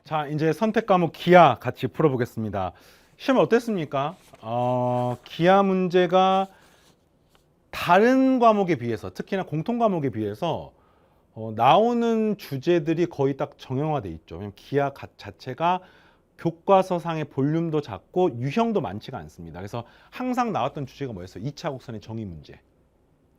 자, 이제 선택 과목 기하 같이 풀어보겠습니다. 시험 어땠습니까? 기하 문제가 다른 과목에 비해서, 특히나 공통 과목에 비해서 나오는 주제들이 거의 딱 정형화돼 있죠. 왜냐면 기하 자체가 교과서상의 볼륨도 작고 유형도 많지가 않습니다. 그래서 항상 나왔던 주제가 뭐였어요? 2차 곡선의 정의 문제.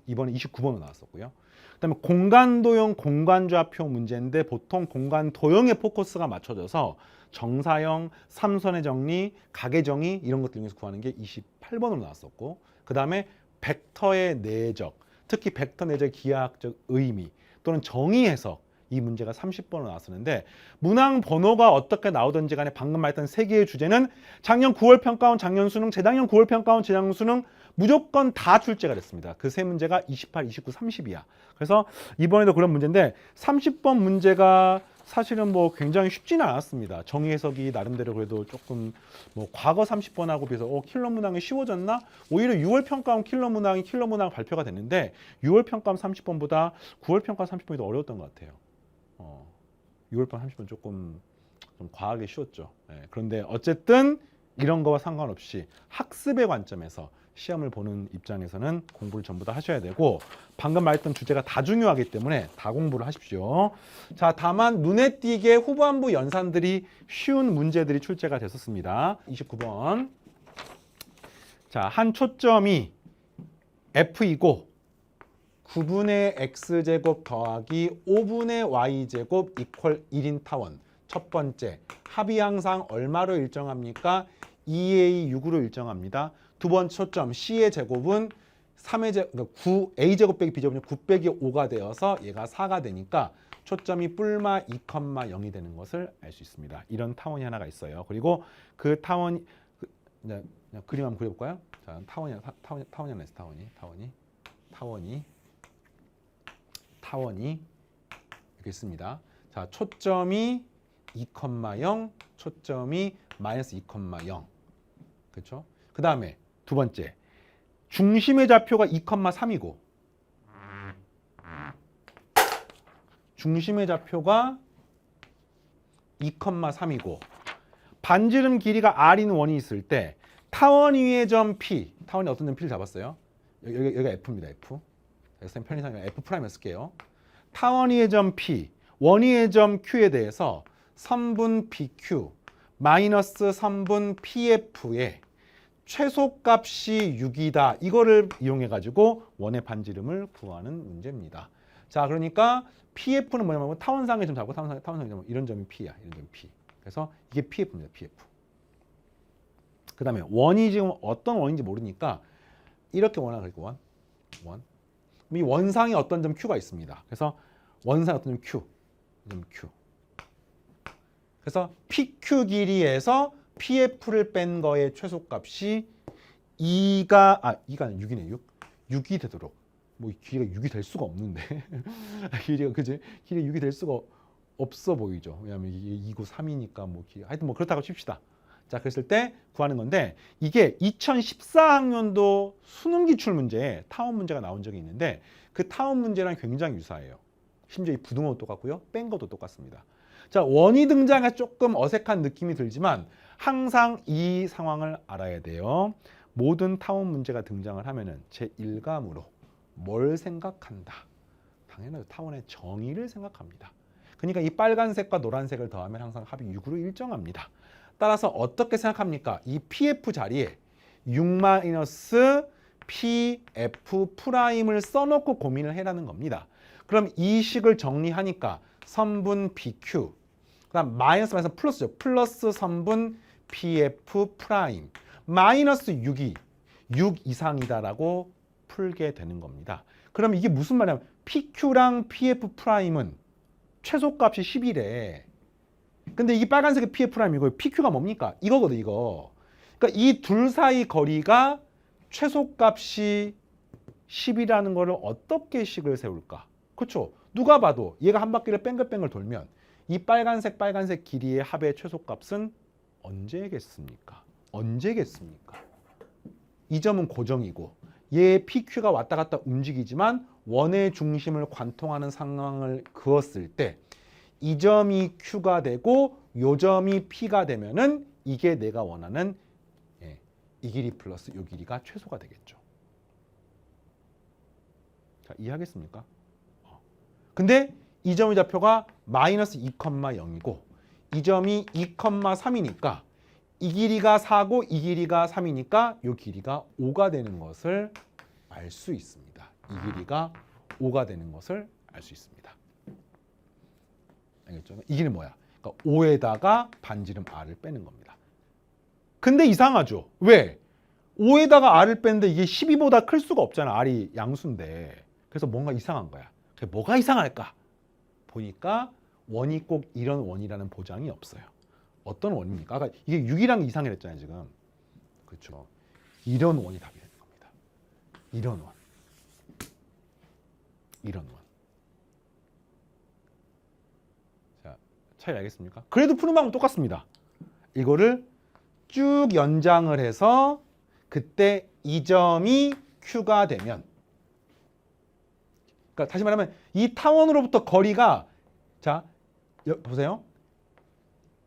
이번에 29번으로 나왔었고요. 그다음에 공간도형 공간좌표 문제인데 보통 공간도형에 포커스가 맞춰져서 정사형, 삼선의 정리, 각의 정의 이런 것들 중에서 구하는 게 28번으로 나왔었고, 그다음에 벡터의 내적, 특히 벡터 내적 기하학적 의미 또는 정의 해석, 이 문제가 30번으로 나왔었는데, 문항 번호가 어떻게 나오든지 간에 방금 말했던 세 개의 주제는 작년 9월 평가원 작년 수능, 재작년 9월 평가원 재작년 수능 무조건 다 출제가 됐습니다. 그 세 문제가 28, 29, 30이야. 그래서 이번에도 그런 문제인데 30번 문제가 사실은 뭐 굉장히 쉽지는 않았습니다. 정의 해석이 나름대로 그래도 조금 뭐 과거 30번하고 비해서 킬러 문항이 쉬워졌나? 오히려 6월 평가원 킬러 문항이 킬러 문항 발표가 됐는데 6월 평가원 30번보다 9월 평가원 30번이 더 어려웠던 것 같아요. 6월 평가원 30번 조금 좀 과하게 쉬웠죠. 네, 그런데 어쨌든 이런 거와 상관없이 학습의 관점에서 시험을 보는 입장에서는 공부를 전부 다 하셔야 되고, 방금 말했던 주제가 다 중요하기 때문에 다 공부를 하십시오. 자, 다만 눈에 띄게 후반부 연산들이 쉬운 문제들이 출제가 됐었습니다. 29번. 자, 한 초점이 F이고 9분의 X제곱 더하기 5분의 Y제곱 이퀄 1인 타원. 첫 번째, 합이 항상 얼마로 일정합니까? 2A 6으로 일정합니다. 두 번째 초점 C의 제곱은 3의 제곱, 9, A제곱 빼기 B제곱은 9 빼기 5가 되어서 얘가 4가 되니까 초점이 뿔마 2,0이 되는 것을 알 수 있습니다. 이런 타원이 하나가 있어요. 그리고 그 타원이 그냥 그림 한번 그려볼까요? 자, 타원이 하나 있어. 타원이 이렇게 있습니다. 자, 초점이 2,0, 초점이 마이너스 2,0. 그렇죠? 그 다음에 두 번째, 중심의 좌표가 2,3이고 중심의 좌표가 2,3이고 반지름 길이가 r인 원이 있을 때 타원 위의 점 P, 타원이 어떤 점 P를 잡았어요? 여기가 F입니다. F. 선생님 편의상 F 프라임을 쓸게요. 타원 위의 점 P, 원 위의 점 Q에 대해서 선분 PQ 마이너스 선분 PF의 최소값이 6이다. 이거를 이용해 가지고 원의 반지름을 구하는 문제입니다. 자, 그러니까 PF는 뭐냐면 타원상의 점 잡고 타원상의 점 이런 점이 P야. 이런 점이 P. 그래서 이게 PF입니다. PF. 그다음에 원이 지금 어떤 원인지 모르니까 이렇게 원을 그리고 원. 이 원상에 어떤 점 Q가 있습니다. 그래서 원상에 어떤 점 Q. 점 Q. 그래서 PQ 길이에서 PF를 뺀 거의 최소값이 2가 6이네. 6이 되도록. 뭐 길이가 6이 될 수가 없는데. 길이가 그지? 길이 6이 될 수가 없어 보이죠. 왜냐하면 이게 2고 3이니까 뭐 길이. 하여튼 뭐 그렇다고 칩시다. 자, 그랬을 때 구하는 건데 이게 2014학년도 수능 기출 문제에 타원 문제가 나온 적이 있는데 그 타원 문제랑 굉장히 유사해요. 심지어 이 부등호도 똑같고요. 뺀 것도 똑같습니다. 자, 원이 등장해서 조금 어색한 느낌이 들지만 항상 이 상황을 알아야 돼요. 모든 타원 문제가 등장을 하면은 제1감으로 뭘 생각한다? 당연하죠. 타원의 정의를 생각합니다. 그러니까 이 빨간색과 노란색을 더하면 항상 합이 6으로 일정합니다. 따라서 어떻게 생각합니까? 이 PF 자리에 6-PF 프라임을 써놓고 고민을 해라는 겁니다. 그럼 이 식을 정리하니까 선분 PQ, 그다음 마이너스 플러스죠. 플러스 선분 PF 프라임 마이너스 6이 6 이상이다라고 풀게 되는 겁니다. 그럼 이게 무슨 말이냐면 PQ랑 PF 프라임은 최소값이 10이래. 근데 이게 빨간색의 PF 프라임이고 PQ가 뭡니까? 이거거든, 이거. 그러니까 이 둘 사이 거리가 최소값이 10이라는 거를 어떻게 식을 세울까? 그렇죠? 누가 봐도 얘가 한 바퀴를 뺑글뺑글 돌면 이 빨간색 길이의 합의 최소값은 언제겠습니까? 이 점은 고정이고 얘의 PQ가 왔다 갔다 움직이지만 원의 중심을 관통하는 상황을 그었을 때 이 점이 Q가 되고 요 점이 P가 되면은 이게 내가 원하는 이 길이 플러스 요 길이가 최소가 되겠죠. 자, 이해하겠습니까? 근데 이 점의 좌표가 마이너스 2,0이고 이 점이 2,3이니까 이 길이가 4고 이 길이가 3이니까 이 길이가 5가 되는 것을 알 수 있습니다. 이 길이가 5가 되는 것을 알 수 있습니다. 알겠죠? 이 길이 뭐야? 그러니까 5에다가 반지름 r을 빼는 겁니다. 근데 이상하죠? 왜? 5에다가 r을 뺐는데 이게 12보다 클 수가 없잖아. r이 양수인데. 그래서 뭔가 이상한 거야. 뭐가 이상할까? 보니까 원이 꼭 이런 원이라는 보장이 없어요. 어떤 원입니까? 아까 이게 6이랑 이상을 했잖아요, 지금. 그렇죠. 이런 원이 답이 되는 겁니다. 이런 원. 이런 원. 자, 차이 알겠습니까? 그래도 푸는 방법은 똑같습니다. 이거를 쭉 연장을 해서 그때 이 점이 Q가 되면, 그러니까 다시 말하면 이 타원으로부터 거리가, 자, 보세요.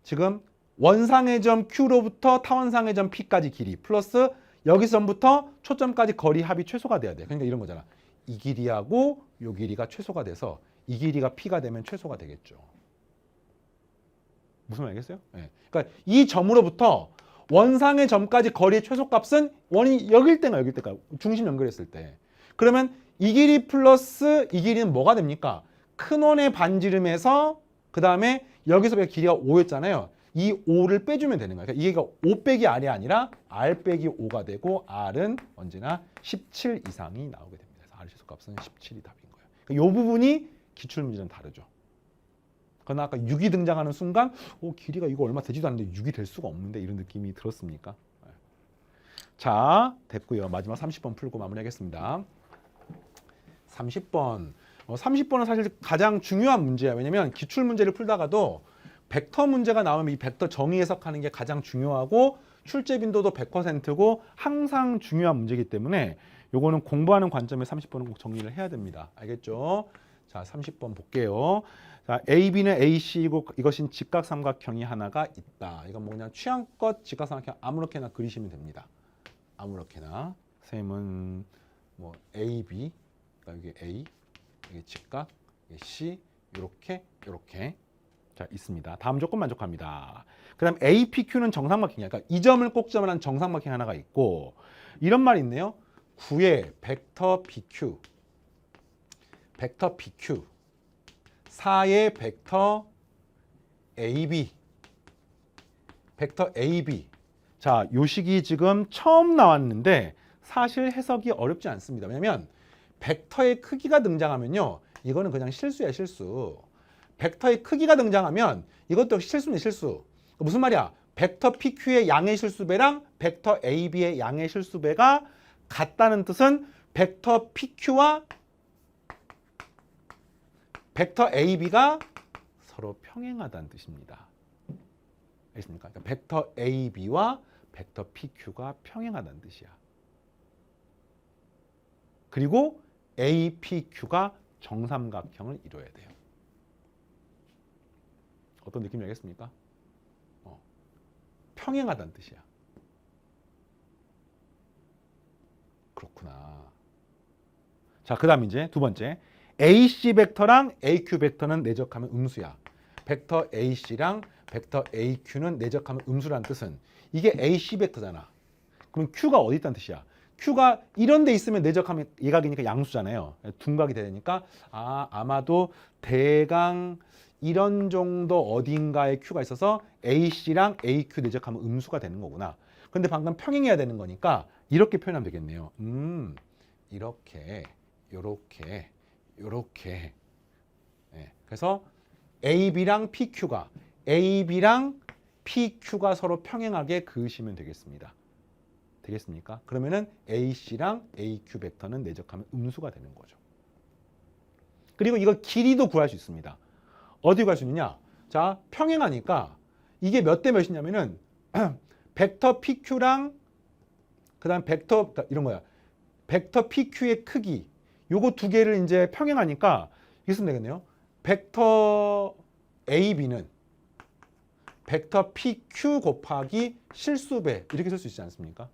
지금 원상의 점 Q로부터 타원상의 점 P까지 길이 플러스 여기서부터 초점까지 거리 합이 최소가 돼야 돼. 그러니까 이런 거잖아. 이 길이하고 이 길이가 최소가 돼서 이 길이가 P가 되면 최소가 되겠죠. 무슨 말이겠어요? 네. 그러니까 이 점으로부터 원상의 점까지 거리의 최소값은 원이 여길 때가 여길 때가 중심 연결했을 때. 그러면 이 길이 플러스 이 길이는 뭐가 됩니까? 큰 원의 반지름에서 그 다음에 여기서 길이가 5였잖아요. 이 5를 빼주면 되는 거예요. 그러니까 이게 5 빼기 r이 아니라 r 빼기 5가 되고 r은 언제나 17 이상이 나오게 됩니다. 그래서 r 최소값은 17이 답인 거예요. 그러니까 이 부분이 기출문제는 다르죠. 그러나 아까 6이 등장하는 순간 길이가 이거 얼마 되지도 않는데 6이 될 수가 없는데 이런 느낌이 들었습니까? 자, 됐고요. 마지막 30번 풀고 마무리하겠습니다. 30번. 30번은 사실 가장 중요한 문제야. 왜냐면 기출문제를 풀다가도 벡터 문제가 나오면 이 벡터 정의 해석하는 게 가장 중요하고 출제 빈도도 100%고 항상 중요한 문제이기 때문에 요거는 공부하는 관점에 30번은 꼭 정리를 해야 됩니다. 알겠죠? 자, 30번 볼게요. 자, AB는 AC이고 이것인 직각삼각형이 하나가 있다. 이건 뭐냐? 취향껏 직각삼각형 아무렇게나 그리시면 됩니다. 아무렇게나. 선생님은 뭐 AB, 그러니까 이게 A, 이게 직각, 이게 C, 이렇게, 이렇게. 자, 있습니다. 다음 조건 만족합니다. 그 다음 APQ는 정삼각형이야. 그러니까 이 점을 꼭점을 한 정삼각형 하나가 있고 이런 말이 있네요. 9의 벡터 PQ, 벡터 PQ, 4의 벡터 AB, 벡터 AB. 자, 요 식이 지금 처음 나왔는데 사실 해석이 어렵지 않습니다. 왜냐면 벡터의 크기가 등장하면요. 이거는 그냥 실수야, 실수. 벡터의 크기가 등장하면 이것도 역시 실수네, 실수. 무슨 말이야? 벡터 PQ의 양의 실수배랑 벡터 AB의 양의 실수배가 같다는 뜻은 벡터 PQ와 벡터 AB가 서로 평행하다는 뜻입니다. 알겠습니까? 그러니까 벡터 AB와 벡터 PQ가 평행하다는 뜻이야. 그리고 APQ가 정삼각형을 이루어야 돼요. 어떤 느낌이 알겠습니까? 평행하다는 뜻이야. 그렇구나. 자, 그 다음 이제 두 번째. AC 벡터랑 AQ 벡터는 내적하면 음수야. 벡터 AC랑 벡터 AQ는 내적하면 음수라는 뜻은 이게 AC 벡터잖아. 그럼 Q가 어디 있다는 뜻이야? Q가 이런 데 있으면 내적하면 예각이니까 양수잖아요. 둔각이 되니까 아마도 대강 이런 정도 어딘가에 Q가 있어서 AC랑 AQ 내적하면 음수가 되는 거구나. 근데 방금 평행해야 되는 거니까 이렇게 표현하면 되겠네요. 이렇게, 요렇게, 요렇게. 네. 그래서 AB랑 PQ가 서로 평행하게 그으시면 되겠습니다. 되겠습니까? 그러면은 AC랑 AQ 벡터는 내적하면 음수가 되는 거죠. 그리고 이거 길이도 구할 수 있습니다. 어디 구할 수 있느냐? 자, 평행하니까 이게 몇 대 몇이냐면은 벡터 PQ랑 그다음 벡터 이런 거야. 벡터 PQ의 크기. 요거 두 개를 이제 평행하니까 이렇게 쓰면 되겠네요. 벡터 AB는 벡터 PQ 곱하기 실수배 이렇게 쓸 수 있지 않습니까?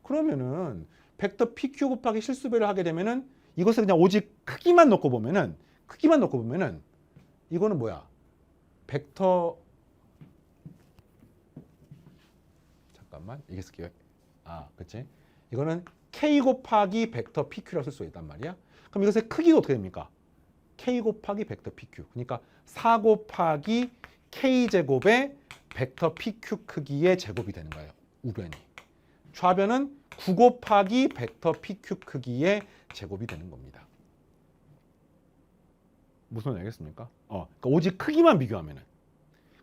그러면은 벡터 PQ 곱하기 실수배를 하게 되면은 이것을 그냥 오직 크기만 놓고 보면은 이거는 뭐야? 벡터 잠깐만 이게 쓸게요. 그치? 이거는 K 곱하기 벡터 PQ라고 쓸 수가 있단 말이야. 그럼 이것의 크기가 어떻게 됩니까? K 곱하기 벡터 PQ. 그러니까 4 곱하기 K 제곱의 벡터 PQ 크기의 제곱이 되는 거예요. 우변이. 좌변은 9 곱하기 벡터 PQ 크기의 제곱이 되는 겁니다. 무슨 말인지 알겠습니까? 그러니까 오직 크기만 비교하면은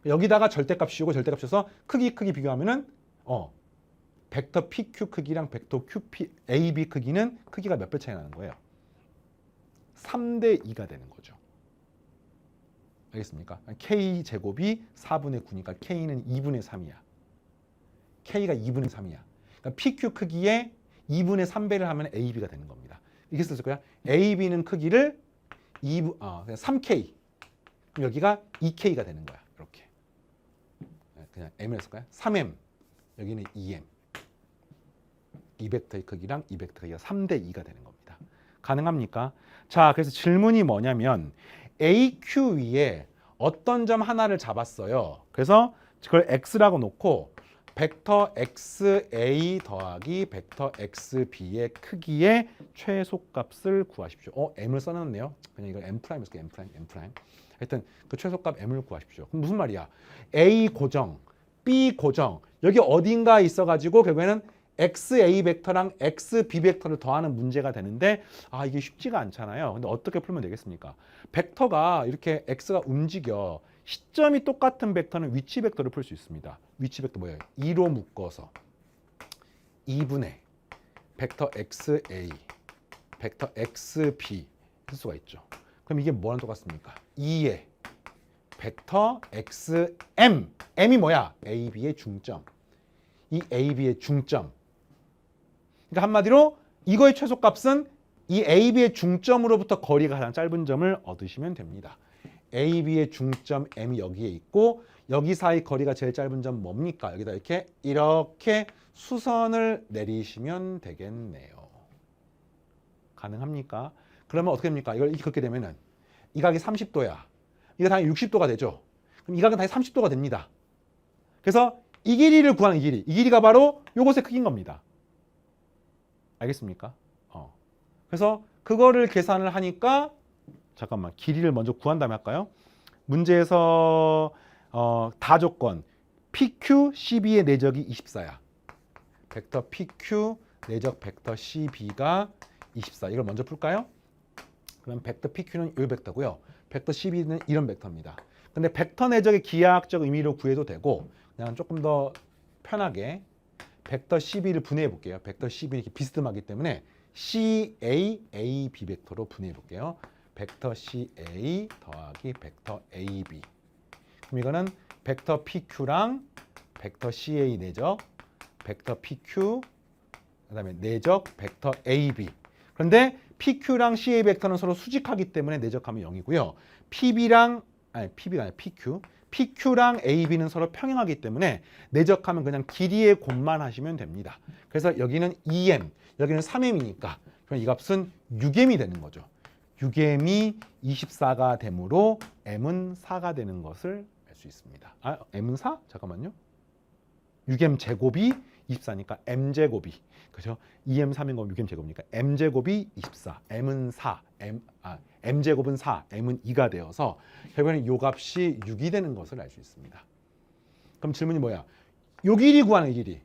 여기다가 절대값 씌우고 절대값 씌워서 크기 비교하면은 벡터 PQ 크기랑 벡터 QP AB 크기는 크기가 몇 배 차이 나는 거예요? 3대 2가 되는 거죠. 알겠습니까? K 제곱이 4분의 9니까 K는 2분의 3이야. K가 2분의 3이야. 그러니까 PQ 크기에 2분의 3배를 하면 AB가 되는 겁니다. 이렇게 썼을 거야. AB는 크기를 3K. 그럼 여기가 2K가 되는 거야. 이렇게. 그냥 M을 했을 거야. 3M. 여기는 2M. 이 벡터의 크기랑 이 벡터 크기가 3대 2가 되는 겁니다. 가능합니까? 자, 그래서 질문이 뭐냐면 AQ 위에 어떤 점 하나를 잡았어요. 그래서 그걸 X라고 놓고 벡터 XA 더하기 벡터 XB의 크기의 최소값을 구하십시오. M을 써놨네요. 그냥 이걸 M' 쓸게요. M'. 하여튼 그 최소값 M을 구하십시오. 그럼 무슨 말이야? A 고정, B 고정. 여기 어딘가 있어가지고 결국에는 XA 벡터랑 XB 벡터를 더하는 문제가 되는데 이게 쉽지가 않잖아요. 근데 어떻게 풀면 되겠습니까? 벡터가 이렇게 X가 움직여. 시점이 똑같은 벡터는 위치 벡터를 풀 수 있습니다. 위치 벡터 뭐예요? 2로 묶어서 2분의 벡터 XA, 벡터 XB 쓸 수가 있죠. 그럼 이게 뭐랑 똑같습니까? 2의 벡터 XM. M이 뭐야? AB의 중점. 이 AB의 중점. 그러니까 한마디로 이거의 최소값은 이 AB의 중점으로부터 거리가 가장 짧은 점을 얻으시면 됩니다. AB의 중점 M이 여기에 있고 여기 사이 거리가 제일 짧은 점 뭡니까? 여기다 이렇게 수선을 내리시면 되겠네요. 가능합니까? 그러면 어떻게 됩니까? 이걸 이렇게 긋게 되면은 이 각이 30도야. 이거 당연히 60도가 되죠. 그럼 이 각은 당연히 30도가 됩니다. 그래서 이 길이를 구하는 이 길이가 바로 요것의 크기인 겁니다. 알겠습니까? 그래서 그거를 계산을 하니까 잠깐만 길이를 먼저 구한 다음에 할까요? 문제에서 다조건 PQ, CB의 내적이 24야. 벡터 PQ 내적 벡터 CB가 24. 이걸 먼저 풀까요? 그럼 벡터 PQ는 이 벡터고요. 벡터 CB는 이런 벡터입니다. 근데 벡터 내적의 기하학적 의미로 구해도 되고 그냥 조금 더 편하게 벡터 CB를 분해해 볼게요. 벡터 CB 이렇게 비스듬하기 때문에 CA, AB 벡터로 분해해 볼게요. 벡터 CA 더하기 벡터 AB. 그럼 이거는 벡터 PQ랑 벡터 CA 내적, 벡터 PQ, 그다음에 내적 벡터 AB. 그런데 PQ랑 CA 벡터는 서로 수직하기 때문에 내적하면 0이고요. PB가 아니라 PQ랑 AB는 서로 평행하기 때문에 내적하면 그냥 길이의 곱만 하시면 됩니다. 그래서 여기는 2M, 여기는 3M이니까 그럼 이 값은 6M이 되는 거죠. 6M이 24가 되므로 M은 4가 되는 것을 알 수 있습니다. M은 4? 잠깐만요. 6M 제곱이 24니까 M 제곱이 그죠? 2M 3인 거 6M 제곱이니까 M 제곱이 24, M은 4, M 제곱은 4, M은 2가 되어서 결국에는 요 값이 6이 되는 것을 알 수 있습니다. 그럼 질문이 뭐야? 요 길이 구하는 이 길이.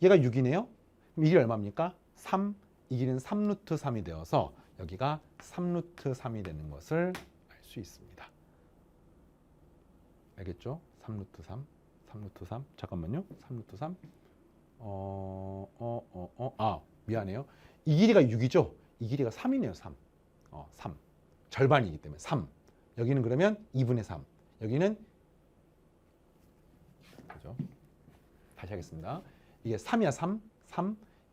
얘가 6이네요. 그럼 이 길이 얼마입니까? 3. 이 길이는 3루트 3이 되어서 여기가 3루트 3이 되는 것을 알 수 있습니다. 알겠죠? 3루트 3. 3루트 3. 잠깐만요. 3루트 3. 미안해요. 이 길이가 6이죠? 이 길이가 3이네요. 3. 3. 절반이기 때문에 3. 여기는 그러면 2분의 3. 여기는 그죠? 다시 하겠습니다. 이게 3이야. 3.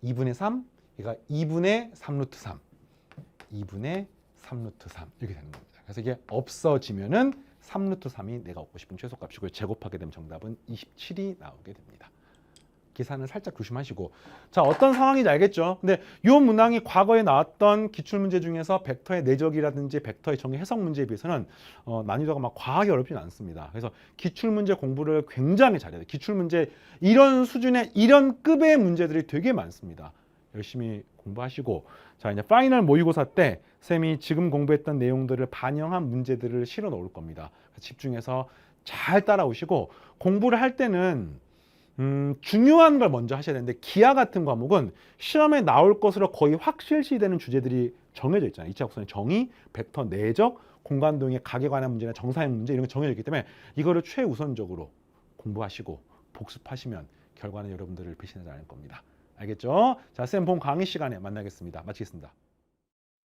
2분의 3. 얘가 2분의 3루트 3. 2분의 3루트 3. 이렇게 되는 겁니다. 그래서 이게 없어지면은 3루트 3이 내가 얻고 싶은 최소값이고요. 제곱하게 되면 정답은 27이 나오게 됩니다. 계산을 살짝 조심하시고. 자, 어떤 상황인지 알겠죠? 근데 이 문항이 과거에 나왔던 기출문제 중에서 벡터의 내적이라든지 벡터의 정의 해석 문제에 비해서는 난이도가 막 과하게 어렵진 않습니다. 그래서 기출문제 공부를 굉장히 잘해야 돼요. 기출문제 이런 수준의 이런 급의 문제들이 되게 많습니다. 열심히 공부하시고, 자, 이제 파이널 모의고사 때 쌤이 지금 공부했던 내용들을 반영한 문제들을 실어 놓을 겁니다. 집중해서 잘 따라오시고, 공부를 할 때는 중요한 걸 먼저 하셔야 되는데, 기하 같은 과목은 시험에 나올 것으로 거의 확실시되는 주제들이 정해져 있잖아요. 2차 국선의 정의, 벡터 내적, 공간동의 각에 관한 문제나 정사형 문제 이런 게 정해져 있기 때문에 이거를 최우선적으로 공부하시고 복습하시면 결과는 여러분들을 배신하지 않을 겁니다. 알겠죠? 자, 쌤 본 강의 시간에 만나겠습니다. 마치겠습니다.